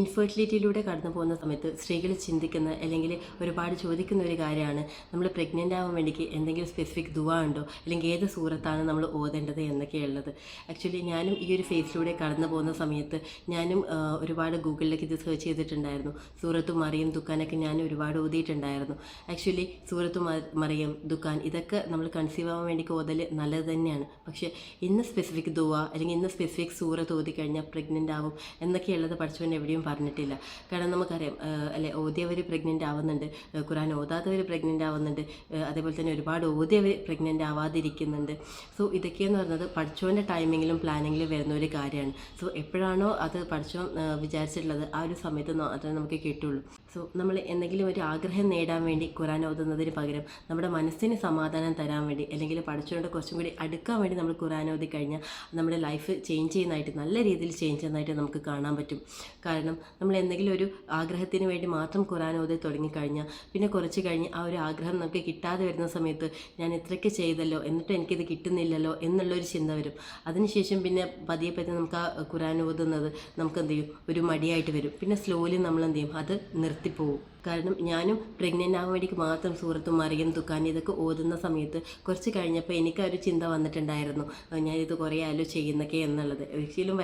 ഇൻഫെർട്ടിലിറ്റിയിലൂടെ കടന്നു പോകുന്ന സമയത്ത് സ്ത്രീകൾ ചിന്തിക്കുന്ന അല്ലെങ്കിൽ ഒരുപാട് ചോദിക്കുന്ന ഒരു കാര്യമാണ് നമ്മൾ പ്രഗ്നൻ്റ് ആവാൻ വേണ്ടിക്ക് എന്തെങ്കിലും സ്പെസിഫിക് ദുആ ഉണ്ടോ അല്ലെങ്കിൽ ഏത് സൂറത്താണ് നമ്മൾ ഓതേണ്ടത് എന്നൊക്കെയുള്ളത്. ആക്ച്വലി ഞാനും ഈ ഒരു ഫേസിലൂടെ കടന്നു പോകുന്ന സമയത്ത് ഞാനും ഒരുപാട് ഗൂഗിളിലേക്ക് ഇത് സെർച്ച് ചെയ്തിട്ടുണ്ടായിരുന്നു. സൂറത്തു മറിയം ദുഃഖാനൊക്കെ ഞാൻ ഒരുപാട് ഓതിയിട്ടുണ്ടായിരുന്നു. ആക്ച്വലി സൂറത്തു മറിയം ദുഃഖാൻ ഇതൊക്കെ നമ്മൾ കൺസീവ് ആവാൻ വേണ്ടി ഓതൽ നല്ലത് തന്നെയാണ്. പക്ഷേ ഇന്ന് സ്പെസിഫിക് ദുആ അല്ലെങ്കിൽ ഇന്ന് സ്പെസിഫിക് സൂറത്ത് ഓതി കഴിഞ്ഞാൽ പ്രഗ്നൻ്റ് ആവും എന്നൊക്കെയുള്ളത് പഠിച്ചവൻ എവിടെയും പറഞ്ഞിട്ടില്ല. കാരണം നമുക്കറിയാം അല്ലെ, ഓതിയവർ പ്രഗ്നൻ്റ് ആവുന്നുണ്ട്, ഖുർആൻ ഓതാത്തവർ പ്രഗ്നൻ്റ് ആവുന്നുണ്ട്, അതേപോലെ തന്നെ ഒരുപാട് ഓതിയവർ പ്രഗ്നൻ്റ് ആവാതിരിക്കുന്നുണ്ട്. സോ ഇതൊക്കെയെന്ന് പറയുന്നത് പഠിച്ചവൻ്റെ ടൈമിങ്ങിലും പ്ലാനിങ്ങിലും വരുന്ന ഒരു കാര്യമാണ്. സോ എപ്പോഴാണോ അത് പഠിച്ചവൻ വിചാരിച്ചിട്ടുള്ളത് ആ ഒരു സമയത്ത് മാത്രമേ നമുക്ക് കിട്ടുള്ളൂ. സോ നമ്മൾ എന്തെങ്കിലും ഒരു ആഗ്രഹം നേടാൻ വേണ്ടി ഖുർആൻ ഓതുന്നതിന് പകരം നമ്മുടെ മനസ്സിന് സമാധാനം തരാൻ വേണ്ടി അല്ലെങ്കിൽ പഠിച്ചവൻ്റെ കുറച്ചും കൂടി അടുക്കാൻ വേണ്ടി നമ്മൾ ഖുർആൻ ഓതി കഴിഞ്ഞാൽ നമ്മുടെ ലൈഫ് ചേഞ്ച് ചെയ്യുന്നതായിട്ട്, നല്ല രീതിയിൽ ചേഞ്ച് ചെയ്യുന്നതായിട്ട് നമുക്ക് കാണാൻ പറ്റും. കാരണം നമ്മൾ എന്തെങ്കിലും ഒരു ആഗ്രഹത്തിന് വേണ്ടി മാത്രം ഖുർആൻ ഓതി തുടങ്ങിക്കഴിഞ്ഞാൽ പിന്നെ കുറച്ച് കഴിഞ്ഞ് ആ ഒരു ആഗ്രഹം നമുക്ക് കിട്ടാതെ വരുന്ന സമയത്ത് ഞാൻ ഇത്രയ്ക്ക് ചെയ്തല്ലോ എന്നിട്ട് എനിക്കിത് കിട്ടുന്നില്ലല്ലോ എന്നുള്ളൊരു ചിന്ത വരും. അതിനുശേഷം പിന്നെ പതിയെ നമുക്ക് ആ ഖുർആൻ ഓതുന്നത് നമുക്ക് എന്ത് ചെയ്യും, ഒരു മടിയായിട്ട് വരും. പിന്നെ സ്ലോലി നമ്മൾ എന്ത് ചെയ്യും, അത് നിർത്തിപ്പോവും. കാരണം ഞാനും പ്രഗ്നൻ്റ് ആവാൻ വേണ്ടിക്ക് മാത്രം സൂറത്തും മറിയം ദുഃഖാൻ ഇതൊക്കെ ഓതുന്ന സമയത്ത് കുറച്ച് കഴിഞ്ഞപ്പോൾ എനിക്ക് ആ ഒരു ചിന്ത വന്നിട്ടുണ്ടായിരുന്നു, ഞാനിത് കുറേ ആയാലും ചെയ്യുന്നൊക്കെ എന്നുള്ളത്. ഒരിക്കലും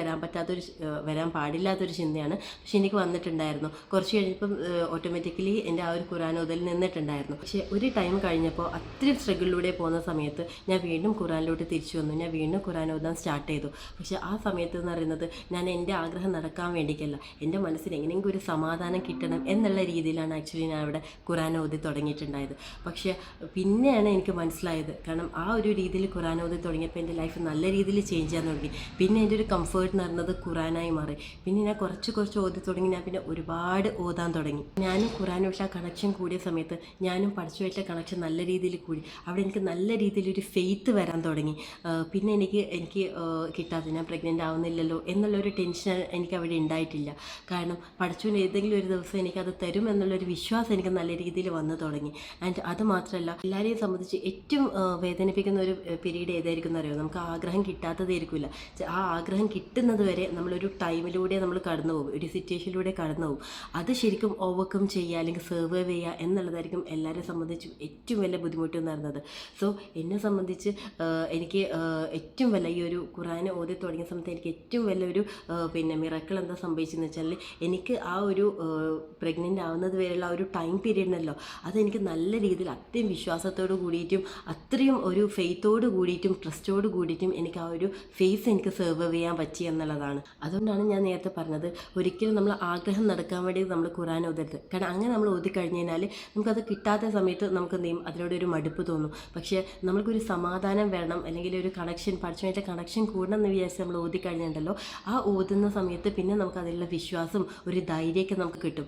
വരാൻ പാടില്ലാത്തൊരു ചിന്തയാണ്. പക്ഷെ എനിക്ക് വന്നിട്ടുണ്ടായിരുന്നു. കുറച്ച് കഴിഞ്ഞപ്പം ഓട്ടോമാറ്റിക്കലി എൻ്റെ ആ ഒരു ഖുർആൻ ഓതൽ നിന്നിട്ടുണ്ടായിരുന്നു. പക്ഷേ ഒരു ടൈം കഴിഞ്ഞപ്പോൾ അത്രയും സ്ട്രഗിളിലൂടെ പോകുന്ന സമയത്ത് ഞാൻ വീണ്ടും ഖുർആനിലോട്ട് തിരിച്ചു വന്നു. ഞാൻ വീണ്ടും ഖുർആൻ ഓതാൻ സ്റ്റാർട്ട് ചെയ്തു. പക്ഷേ ആ സമയത്ത് എന്ന് പറയുന്നത് ഞാൻ എൻ്റെ ആഗ്രഹം നടക്കാൻ വേണ്ടിക്കല്ല, എൻ്റെ മനസ്സിന് എങ്ങനെയെങ്കിലും ഒരു സമാധാനം കിട്ടണം എന്നുള്ള രീതിയിലാണ് ആക്ച്വലി ഞാൻ അവിടെ ഖുർആൻ ഓതി തുടങ്ങിയിട്ടുണ്ടായത്. പക്ഷേ പിന്നെയാണ് എനിക്ക് മനസ്സിലായത്, കാരണം ആ ഒരു രീതിയിൽ ഖുർആൻ ഓതി തുടങ്ങിയപ്പോൾ എൻ്റെ ലൈഫ് നല്ല രീതിയിൽ ചേഞ്ച് ചെയ്യാൻ തുടങ്ങി. പിന്നെ എൻ്റെ ഒരു കംഫേർട്ട് എന്ന് പറയുന്നത് ഖുർആനായി മാറി. പിന്നെ ഞാൻ കുറച്ച് ഓതി തുടങ്ങി. ഞാൻ പിന്നെ ഒരുപാട് ഓതാൻ തുടങ്ങി. ഞാനും ഖുർആനുമായിട്ട് കണക്ഷൻ കൂടിയ സമയത്ത് ഞാനും പഠിച്ചുമായിട്ട് കണക്ഷൻ നല്ല രീതിയിൽ കൂടി. അവിടെ എനിക്ക് നല്ല രീതിയിലൊരു ഫെയ്ത്ത് വരാൻ തുടങ്ങി. പിന്നെ എനിക്ക് കിട്ടാതെ ഞാൻ പ്രഗ്നൻ്റ് ആവുന്നില്ലല്ലോ എന്നുള്ളൊരു ടെൻഷൻ എനിക്ക് അവിടെ ഉണ്ടായിട്ടില്ല. കാരണം പഠിച്ചുകൊണ്ട് ഏതെങ്കിലും ഒരു ദിവസം എനിക്കത് തരും എന്നുള്ളൊരു വിശ്വാസം എനിക്ക് നല്ല രീതിയിൽ വന്നു തുടങ്ങി. ആൻഡ് അത് മാത്രമല്ല, എല്ലാവരെയും സംബന്ധിച്ച് ഏറ്റവും വേദനിപ്പിക്കുന്ന ഒരു പീരീഡ് ഏതായിരിക്കും അറിയോ, നമുക്ക് ആഗ്രഹം കിട്ടാത്തതായിരിക്കില്ല. ആ ആഗ്രഹം കിട്ടുന്നത് വരെ നമ്മളൊരു ടൈമിലൂടെ നമ്മൾ കടന്നു പോകും, ഒരു സിറ്റുവേഷനിലൂടെ കടന്നു പോകും. അത് ശരിക്കും ഓവർകം ചെയ്യുക അല്ലെങ്കിൽ സർവൈവ് ചെയ്യുക എന്നുള്ളതായിരിക്കും എല്ലാവരെയും സംബന്ധിച്ചും ഏറ്റവും വലിയ ബുദ്ധിമുട്ട് എന്ന് പറയുന്നത്. സോ എന്നെ സംബന്ധിച്ച് എനിക്ക് ഏറ്റവും വലിയ ഈ ഒരു ഖുർആൻ ഓതി തുടങ്ങിയ സമയത്ത് എനിക്ക് ഏറ്റവും വലിയൊരു മിറക്കിൾ എന്താ സംഭവിച്ചതെന്ന് വെച്ചാൽ, എനിക്ക് ആ ഒരു പ്രഗ്നൻ്റ് ആവുന്നത് വരെയുള്ള ആ ഒരു ടൈം പീരീഡ് ഉണ്ടല്ലോ, അതെനിക്ക് നല്ല രീതിയിൽ അത്രയും വിശ്വാസത്തോട് കൂടിയിട്ടും അത്രയും ഒരു ഫെയ്ത്തോട് കൂടിയിട്ടും ട്രസ്റ്റോട് കൂടിയിട്ടും എനിക്ക് ആ ഒരു ഫേസ് എനിക്ക് സർവൈവ് ചെയ്യാൻ പറ്റി എന്നുള്ളതാണ്. അതുകൊണ്ടാണ് ഞാൻ നേരത്തെ പറഞ്ഞത്, ഒരിക്കലും നമ്മൾ ആഗ്രഹം നടക്കാൻ വേണ്ടി നമ്മൾ ഖുർആൻ ഓതരുത്. കാരണം അങ്ങനെ നമ്മൾ ഓതി കഴിഞ്ഞ് കഴിഞ്ഞാൽ നമുക്കത് കിട്ടാത്ത സമയത്ത് നമുക്ക് എന്ത് ചെയ്യും, അതിനോട് ഒരു മടുപ്പ് തോന്നും. പക്ഷേ നമ്മൾക്കൊരു സമാധാനം വരണം അല്ലെങ്കിൽ ഒരു കണക്ഷൻ, പഠിച്ചുമായിട്ട് കണക്ഷൻ കൂടണം എന്ന് വിചാരിച്ച് നമ്മൾ ഓതി കഴിഞ്ഞിട്ടുണ്ടല്ലോ, ആ ഓതുന്ന സമയത്ത് പിന്നെ നമുക്ക് അതിലുള്ള വിശ്വാസം ഒരു ധൈര്യമൊക്കെ നമുക്ക് കിട്ടും.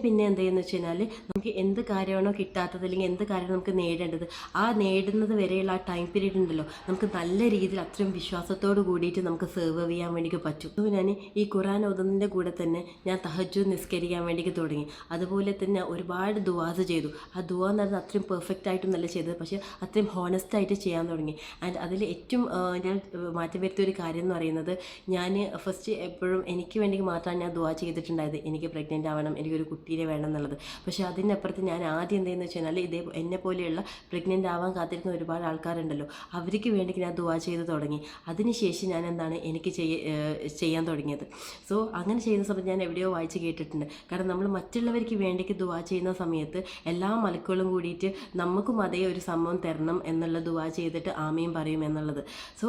പിന്നെ എന്ത് ചെയ്യുന്നത് വെച്ച് കഴിഞ്ഞാൽ, നമുക്ക് എന്ത് കാര്യമാണോ കിട്ടാത്തത് അല്ലെങ്കിൽ എന്ത് കാര്യമാണോ നമുക്ക് നേടേണ്ടത്, ആ നേടുന്നത് വരെയുള്ള ആ ടൈം പീരീഡ് ഉണ്ടല്ലോ, നമുക്ക് നല്ല രീതിയിൽ അത്രയും വിശ്വാസത്തോട് കൂടിയിട്ട് നമുക്ക് സർവൈവ് ചെയ്യാൻ വേണ്ടി പറ്റും. അപ്പോൾ ഞാൻ ഈ ഖുർആൻ ഓതുന്നതിൻ്റെ കൂടെ തന്നെ ഞാൻ തഹജ്ജുദ് നിസ്കരിക്കാൻ വേണ്ടി തുടങ്ങി. അതുപോലെ തന്നെ ഒരുപാട് ദുആസ് ചെയ്തു. ആ ദുആ എന്ന് പറഞ്ഞാൽ അത്രയും പെർഫെക്റ്റ് ആയിട്ടും നല്ല ചെയ്തത്, പക്ഷേ അത്രയും ഹോണസ്റ്റ് ആയിട്ട് ചെയ്യാൻ തുടങ്ങി. ആൻഡ് അതിൽ ഏറ്റവും ഞാൻ മാറ്റം വരുത്തിയ ഒരു കാര്യം എന്ന് പറയുന്നത്, ഞാൻ ഫസ്റ്റ് എപ്പോഴും എനിക്ക് വേണ്ടി മാത്രമാണ് ഞാൻ ദുആ ചെയ്തിട്ടുണ്ടായത്, എനിക്ക് പ്രഗ്നൻ്റ് ആവണം, എനിക്കൊരു കുട്ടീനെ വേണം എന്നുള്ളത്. പക്ഷേ അതിനപ്പുറത്ത് ഞാൻ ആദ്യം എന്തെന്ന് വെച്ച് കഴിഞ്ഞാൽ, എന്നെ പോലെയുള്ള പ്രഗ്നൻ്റ് ആവാൻ കാത്തിരിക്കുന്ന ഒരുപാട് ആൾക്കാരുണ്ടല്ലോ, അവർക്ക് വേണ്ടി ഞാൻ ദുആ ചെയ്ത് തുടങ്ങി. അതിനുശേഷം ഞാൻ എനിക്ക് ചെയ്യാൻ തുടങ്ങിയത്. സോ അങ്ങനെ ചെയ്യുന്ന സമയത്ത് ഞാൻ എവിടെയോ വായിച്ച് കേട്ടിട്ടുണ്ട്, കാരണം നമ്മൾ മറ്റുള്ളവർക്ക് വേണ്ടിക്ക് ദുആ ചെയ്യുന്ന സമയത്ത് എല്ലാ മലക്കുകളും കൂടിയിട്ട് നമുക്കും അതേ ഒരു സംഭവം തരണം എന്നുള്ള ദുആ ചെയ്തിട്ട് ആമീൻ പറയും എന്നുള്ളത്. സോ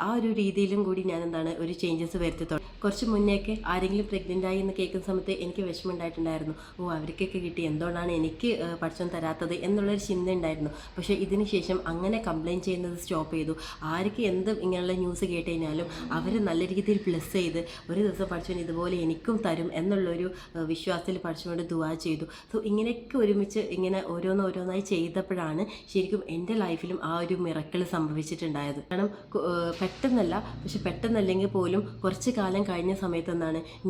ആ ഒരു രീതിയിലും കൂടി ഞാൻ ഒരു ചേഞ്ചസ് വരുത്തി തുടങ്ങി. കുറച്ച് മുന്നേയൊക്കെ ആരെങ്കിലും പ്രഗ്നൻ്റ് ആയി എന്ന് കേൾക്കുന്ന സമയത്ത് എനിക്ക് വിഷമം ഉണ്ടായിട്ടുണ്ടായിരുന്നു. അവർക്കൊക്കെ കിട്ടി, എന്തുകൊണ്ടാണ് എനിക്ക് പഠിച്ചോൻ തരാത്തത് എന്നുള്ളൊരു ചിന്ത ഉണ്ടായിരുന്നു. പക്ഷേ ഇതിന് ശേഷം അങ്ങനെ കംപ്ലയിൻറ്റ് ചെയ്യുന്നത് സ്റ്റോപ്പ് ചെയ്തു. ആർക്ക് എന്ത് ഇങ്ങനെയുള്ള ന്യൂസ് കേട്ട് കഴിഞ്ഞാലും അവർ നല്ല രീതിയിൽ പ്ലസ് ചെയ്ത് ഒരു ദിവസം പഠിച്ചോൻ ഇതുപോലെ എനിക്കും തരും എന്നുള്ളൊരു വിശ്വാസത്തിൽ പഠിച്ചുകൊണ്ട് ദുആ ചെയ്തു. സോ ഇങ്ങനെയൊക്കെ ഒരുമിച്ച് ഇങ്ങനെ ഓരോന്നായി ചെയ്തപ്പോഴാണ് ശരിക്കും എൻ്റെ ലൈഫിലും ആ ഒരു മിറക്കിൾ സംഭവിച്ചിട്ടുണ്ടായത്. കാരണം പെട്ടെന്നല്ല, പക്ഷെ പെട്ടെന്നല്ലെങ്കിൽ പോലും കുറച്ച് കാലം കഴിഞ്ഞ സമയത്ത്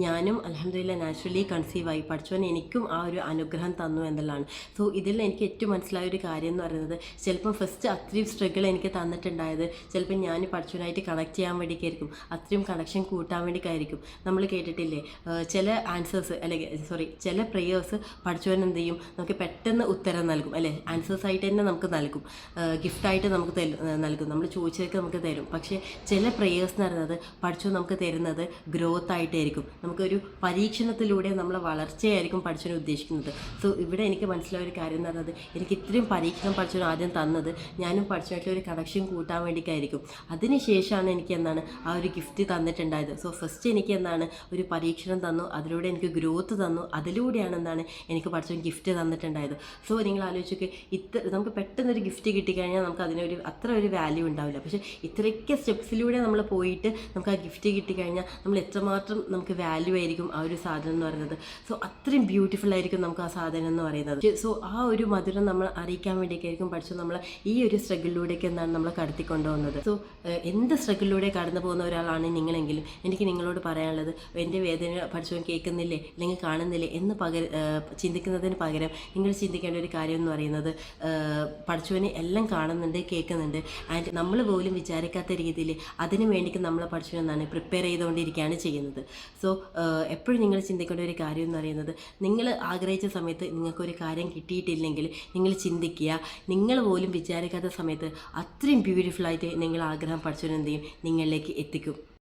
ഞാനും അൽഹംദുലില്ലാ നാച്ചുറലി കൺസീവായി. പഠിച്ചോൻ എനിക്കും ആ ഒരു അനുഗ്രഹം തന്നു തന്നു എന്നുള്ളതാണ്. സോ ഇതിൽ എനിക്ക് ഏറ്റവും മനസ്സിലായ ഒരു കാര്യം എന്ന് പറയുന്നത്, ചിലപ്പം ഫസ്റ്റ് അത്രയും സ്ട്രഗിൾ എനിക്ക് തന്നിട്ടുണ്ടായത് ചിലപ്പോൾ ഞാൻ പഠിച്ചവനായിട്ട് കണക്ട് ചെയ്യാൻ വേണ്ടിയിട്ടായിരിക്കും, അത്രയും കണക്ഷൻ കൂട്ടാൻ വേണ്ടിയിട്ടായിരിക്കും. നമ്മൾ കേട്ടിട്ടില്ലേ, ചില ആൻസേഴ്സ് അല്ലെങ്കിൽ ചില പ്രേയേഴ്സ് പഠിച്ചവൻ എന്ത് ചെയ്യും, നമുക്ക് പെട്ടെന്ന് ഉത്തരം നൽകും അല്ലേ, ആൻസേഴ്സ് ആയിട്ട് തന്നെ നമുക്ക് നൽകും, ഗിഫ്റ്റായിട്ട് നമുക്ക് നൽകും, നമ്മൾ ചോദിച്ചതൊക്കെ നമുക്ക് തരും. പക്ഷേ ചില പ്രേയേഴ്സ് എന്ന് പറയുന്നത് പഠിച്ചവൻ നമുക്ക് തരുന്നത് ഗ്രോത്ത് ആയിട്ടായിരിക്കും, നമുക്കൊരു പരീക്ഷണത്തിലൂടെ നമ്മളെ വളർച്ചയായിരിക്കും പഠിച്ചവൻ ഉദ്ദേശിക്കുന്നത്. സോ ഇവിടെ എനിക്ക് മനസ്സിലായ ഒരു കാര്യം എന്ന് പറയുന്നത്, എനിക്ക് ഇത്രയും പരീക്ഷണം പഠിച്ചവൻ ആദ്യം തന്നത് ഞാനും പഠിച്ചവനായിട്ടുള്ള ഒരു കണക്ഷൻ കൂട്ടാൻ വേണ്ടിയിട്ടായിരിക്കും. അതിനുശേഷമാണ് എനിക്ക് എന്താണ് ആ ഒരു ഗിഫ്റ്റ് തന്നിട്ടുണ്ടായത്. സോ ഫസ്റ്റ് എനിക്ക് എന്താണ് ഒരു പരീക്ഷണം തന്നു, അതിലൂടെ എനിക്ക് ഗ്രോത്ത് തന്നു, അതിലൂടെയാണ് എന്താണ് എനിക്ക് പഠിച്ചവൻ ഗിഫ്റ്റ് തന്നിട്ടുണ്ടായത്. സോ നിങ്ങൾ ആലോചിച്ചൊക്കെ നമുക്ക് പെട്ടെന്നൊരു ഗിഫ്റ്റ് കിട്ടിക്കഴിഞ്ഞാൽ നമുക്ക് അതിനൊരു അത്ര ഒരു വാല്യൂ ഉണ്ടാവില്ല. പക്ഷേ ഇത്രയൊക്കെ സ്റ്റെപ്സിലൂടെ നമ്മൾ പോയിട്ട് നമുക്ക് ആ ഗിഫ്റ്റ് കിട്ടിക്കഴിഞ്ഞാൽ നമ്മൾ എത്രമാത്രം നമുക്ക് വാല്യൂ ആയിരിക്കും ആ ഒരു സാധനം എന്ന് പറയുന്നത്. സോ അത്രയും ബ്യൂട്ടിഫുൾ ആയിരിക്കും നമുക്ക് ആ സാധനം എന്ന് പറയുന്നത്. സോ ആ ഒരു മധുരം നമ്മൾ അറിയിക്കാൻ വേണ്ടിയൊക്കെയായിരിക്കും പഠിച്ചു നമ്മൾ ഈ ഒരു സ്ട്രഗിളിലൂടെയൊക്കെ എന്താണ് നമ്മൾ കടത്തിക്കൊണ്ടുപോകുന്നത്. സോ എന്ത് സ്ട്രഗിളിലൂടെ കടന്നു പോകുന്ന ഒരാളാണ് നിങ്ങളെങ്കിലും എനിക്ക് നിങ്ങളോട് പറയാനുള്ളത്, എൻ്റെ വേദന പഠിച്ചവൻ കേൾക്കുന്നില്ലേ അല്ലെങ്കിൽ കാണുന്നില്ലേ എന്ന് ചിന്തിക്കുന്നതിന് പകരം നിങ്ങൾ ചിന്തിക്കേണ്ട ഒരു കാര്യം എന്ന് പറയുന്നത്, പഠിച്ചവന് എല്ലാം കാണുന്നുണ്ട്, കേൾക്കുന്നുണ്ട്, ആൻഡ് നമ്മൾ പോലും വിചാരിക്കാത്ത രീതിയിൽ അതിന് വേണ്ടിക്ക് നമ്മളെ പഠിച്ചവനെന്നാണ് പ്രിപ്പയർ ചെയ്തുകൊണ്ടിരിക്കുകയാണ് ചെയ്യുന്നത്. സോ എപ്പോഴും നിങ്ങൾ ചിന്തിക്കേണ്ട ഒരു കാര്യം എന്ന് പറയുന്നത്, നിങ്ങൾ ആഗ്രഹിച്ച സമയത്ത് നിങ്ങൾക്കൊരു കാര്യം കിട്ടിയിട്ടില്ലെങ്കിൽ നിങ്ങൾ ചിന്തിക്കുക, നിങ്ങൾ പോലും വിചാരിക്കാത്ത സമയത്ത് അത്രയും ബ്യൂട്ടിഫുള്ളായിട്ട് നിങ്ങൾ ആഗ്രഹം പഠിച്ചവനെന്ത് ചെയ്യും നിങ്ങളിലേക്ക് എത്തിക്കും.